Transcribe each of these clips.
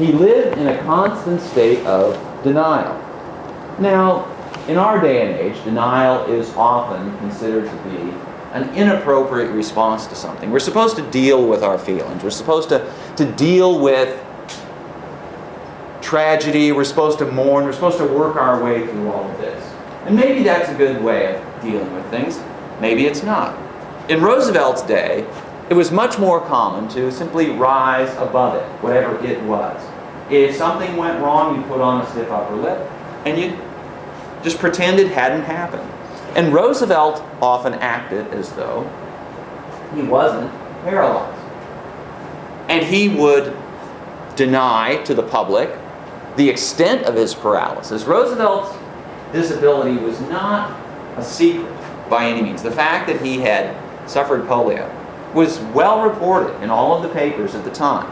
He lived in a constant state of denial. Now, in our day and age, denial is often considered to be an inappropriate response to something. We're supposed to deal with our feelings. We're supposed to deal with tragedy. We're supposed to mourn. We're supposed to work our way through all of this. And maybe that's a good way of dealing with things. Maybe it's not. In Roosevelt's day, it was much more common to simply rise above it, whatever it was. If something went wrong, you put on a stiff upper lip, and you just pretend it hadn't happened. And Roosevelt often acted as though he wasn't paralyzed. And he would deny to the public the extent of his paralysis. Roosevelt's disability was not a secret by any means. The fact that he had suffered polio was well reported in all of the papers at the time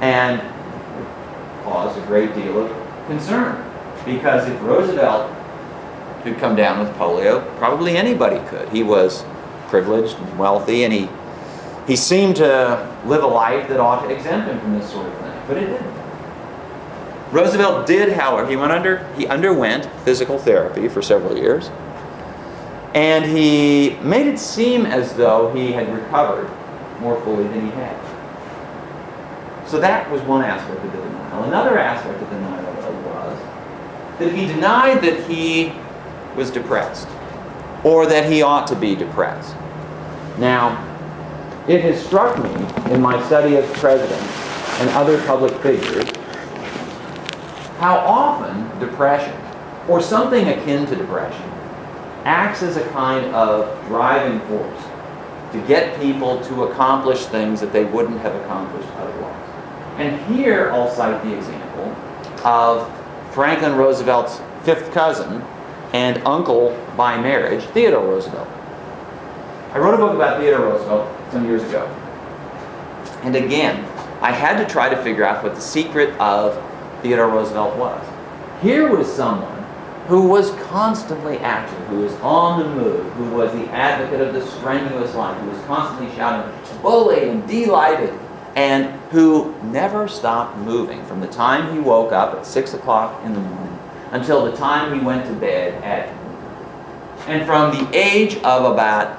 and caused a great deal of concern. Because if Roosevelt could come down with polio, probably anybody could. He was privileged and wealthy, and he seemed to live a life that ought to exempt him from this sort of thing, but it didn't. Roosevelt did, however, he underwent physical therapy for several years, and he made it seem as though he had recovered more fully than he had. So that was one aspect of the denial. Another aspect of the denial was that he denied that he was depressed, or that he ought to be depressed. Now, it has struck me in my study of presidents and other public figures how often depression, or something akin to depression, acts as a kind of driving force to get people to accomplish things that they wouldn't have accomplished otherwise. And here I'll cite the example of Franklin Roosevelt's fifth cousin and uncle by marriage, Theodore Roosevelt. I wrote a book about Theodore Roosevelt some years ago. And again, I had to try to figure out what the secret of Theodore Roosevelt was. Here was someone who was constantly active, who was on the move, who was the advocate of the strenuous life, who was constantly shouting, bully and delighted, and who never stopped moving from the time he woke up at 6 o'clock in the morning until the time he went to bed at noon. And from the age of about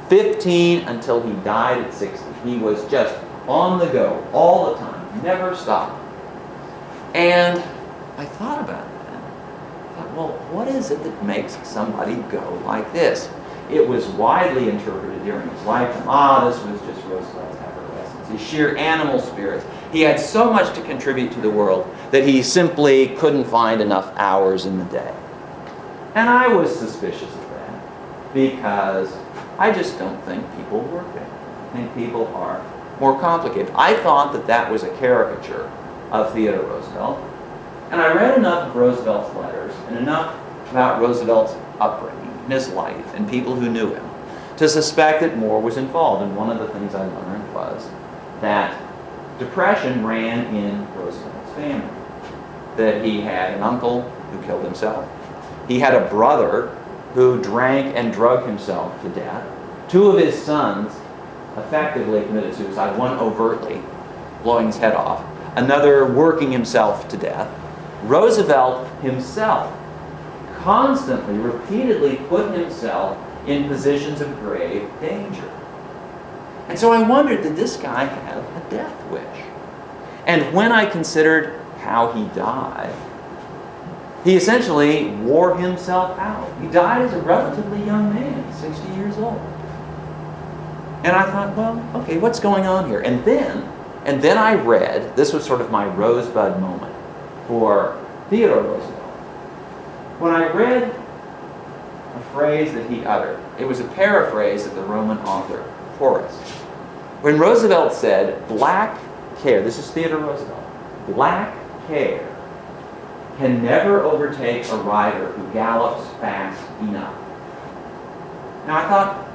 15 until he died at 60, he was just on the go all the time, never stopped. And I thought about that. I thought, well, what is it that makes somebody go like this? It was widely interpreted during his lifetime. This was just Roosevelt's effervescence, his sheer animal spirits. He had so much to contribute to the world that he simply couldn't find enough hours in the day. And I was suspicious of that because I just don't think people work that way. I think people are more complicated. I thought that that was a caricature of Theodore Roosevelt. And I read enough of Roosevelt's letters and enough about Roosevelt's upbringing and his life and people who knew him to suspect that more was involved. And one of the things I learned was that depression ran in Roosevelt's family. That he had an uncle who killed himself. He had a brother who drank and drugged himself to death. Two of his sons effectively committed suicide, one overtly, blowing his head off, another working himself to death. Roosevelt himself constantly, repeatedly put himself in positions of grave danger. And so I wondered, did this guy have a death wish? And when I considered how he died, he essentially wore himself out. He died as a relatively young man, 60 years old. And I thought, well, okay, what's going on here? And then I read, this was sort of my rosebud moment for Theodore Roosevelt. When I read a phrase that he uttered, it was a paraphrase of the Roman author Horace. When Roosevelt said, black care, this is Theodore Roosevelt, black care can never overtake a rider who gallops fast enough. Now I thought,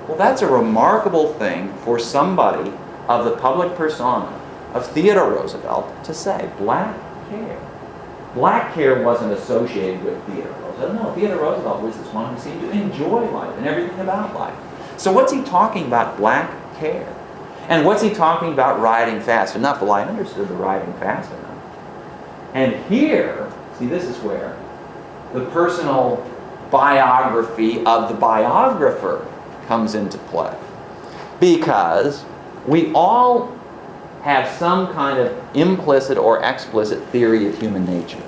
well, that's a remarkable thing for somebody of the public persona of Theodore Roosevelt to say, black care. Black care wasn't associated with Theodore Roosevelt. No, Theodore Roosevelt was this one who seemed to enjoy life and everything about life. So what's he talking about, black care? And what's he talking about riding fast enough? Well, I understood the riding fast enough. And here, see, this is where the personal biography of the biographer comes into play. Because we all have some kind of implicit or explicit theory of human nature.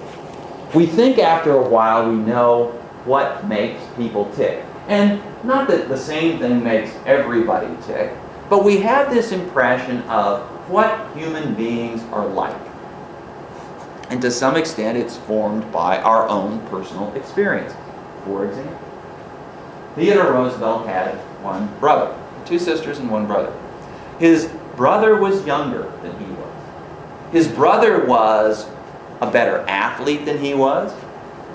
We think after a while we know what makes people tick. And not that the same thing makes everybody tick, but we have this impression of what human beings are like. And to some extent it's formed by our own personal experience. For example, Theodore Roosevelt had one brother, 2 sisters and 1 brother. His brother was younger than he was. His brother was a better athlete than he was.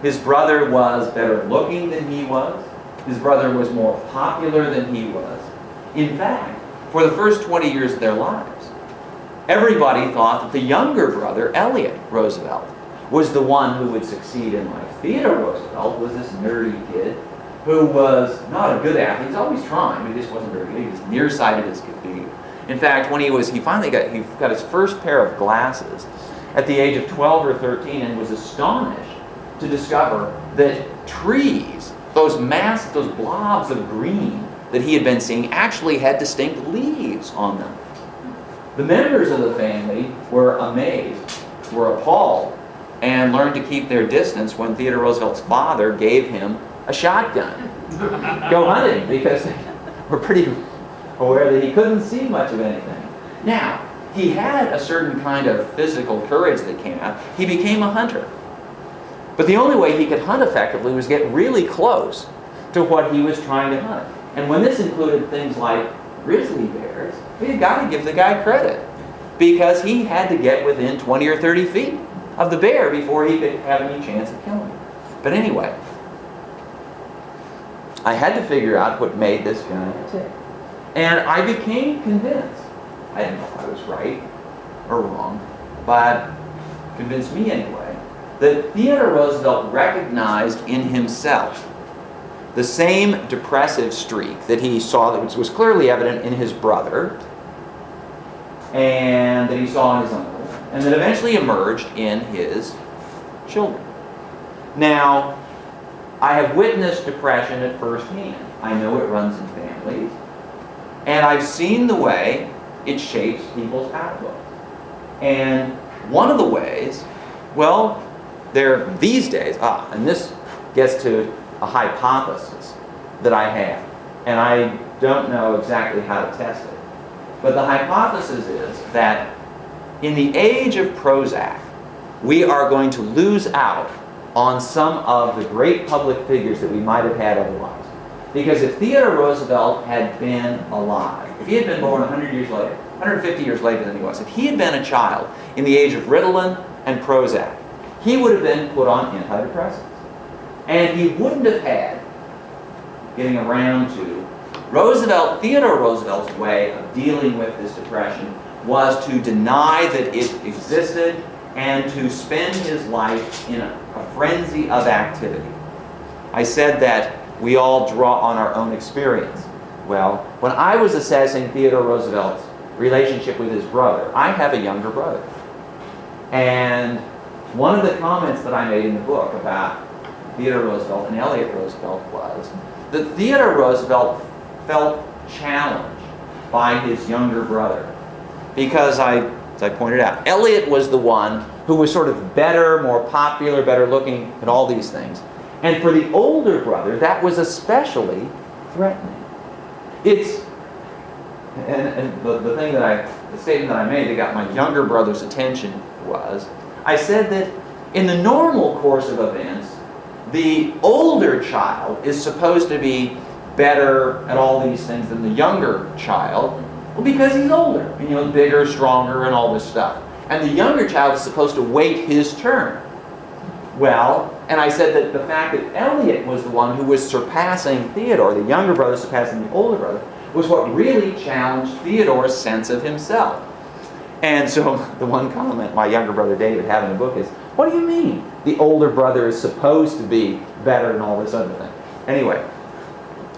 His brother was better looking than he was. His brother was more popular than he was. In fact, for the first 20 years of their lives, everybody thought that the younger brother, Elliot Roosevelt, was the one who would succeed in life. Theodore Roosevelt was this nerdy kid who was not a good athlete. He was always trying, but he just wasn't very good. He was nearsighted as could be. In fact, when he finally got his first pair of glasses at the age of 12 or 13, and was astonished to discover that trees, those blobs of green that he had been seeing, actually had distinct leaves on them. The members of the family were amazed, were appalled, and learned to keep their distance when Theodore Roosevelt's father gave him a shotgun. Go hunting, because they were pretty aware that he couldn't see much of anything. Now, he had a certain kind of physical courage that came out. He became a hunter. But the only way he could hunt effectively was get really close to what he was trying to hunt. And when this included things like grizzly bears, we had got to give the guy credit, because he had to get within 20 or 30 feet of the bear before he could have any chance of killing him. But anyway, I had to figure out what made this guy tick. And I became convinced, I didn't know if I was right or wrong, but convinced me anyway, that Theodore Roosevelt recognized in himself the same depressive streak that he saw, that was clearly evident in his brother, and that he saw in his uncle, and that eventually emerged in his children. Now, I have witnessed depression at first hand. I know it runs in families, and I've seen the way it shapes people's outlook. And one of the ways, well, these days, and this gets to a hypothesis that I have, and I don't know exactly how to test it, but the hypothesis is that in the age of Prozac, we are going to lose out on some of the great public figures that we might have had otherwise. Because if Theodore Roosevelt had been alive, if he had been born 100 years later, 150 years later than he was, if he had been a child in the age of Ritalin and Prozac, he would have been put on antidepressants. And he wouldn't have had, getting around to, Theodore Roosevelt's way of dealing with this depression was to deny that it existed and to spend his life in a frenzy of activity. I said that we all draw on our own experience. Well, when I was assessing Theodore Roosevelt's relationship with his brother, I have a younger brother. And one of the comments that I made in the book about Theodore Roosevelt and Elliot Roosevelt was that Theodore Roosevelt felt challenged by his younger brother. Because as I pointed out, Elliot was the one who was sort of better, more popular, better looking, and all these things. And for the older brother, that was especially threatening. And the statement that I made that got my younger brother's attention was, I said that in the normal course of events, the older child is supposed to be better at all these things than the younger child, well, because he's older, and, bigger, stronger, and all this stuff. And the younger child is supposed to wait his turn. Well, and I said that the fact that Elliot was the one who was surpassing Theodore, the younger brother surpassing the older brother, was what really challenged Theodore's sense of himself. And so the one comment my younger brother David had in the book is, what do you mean the older brother is supposed to be better than all this other thing? Anyway,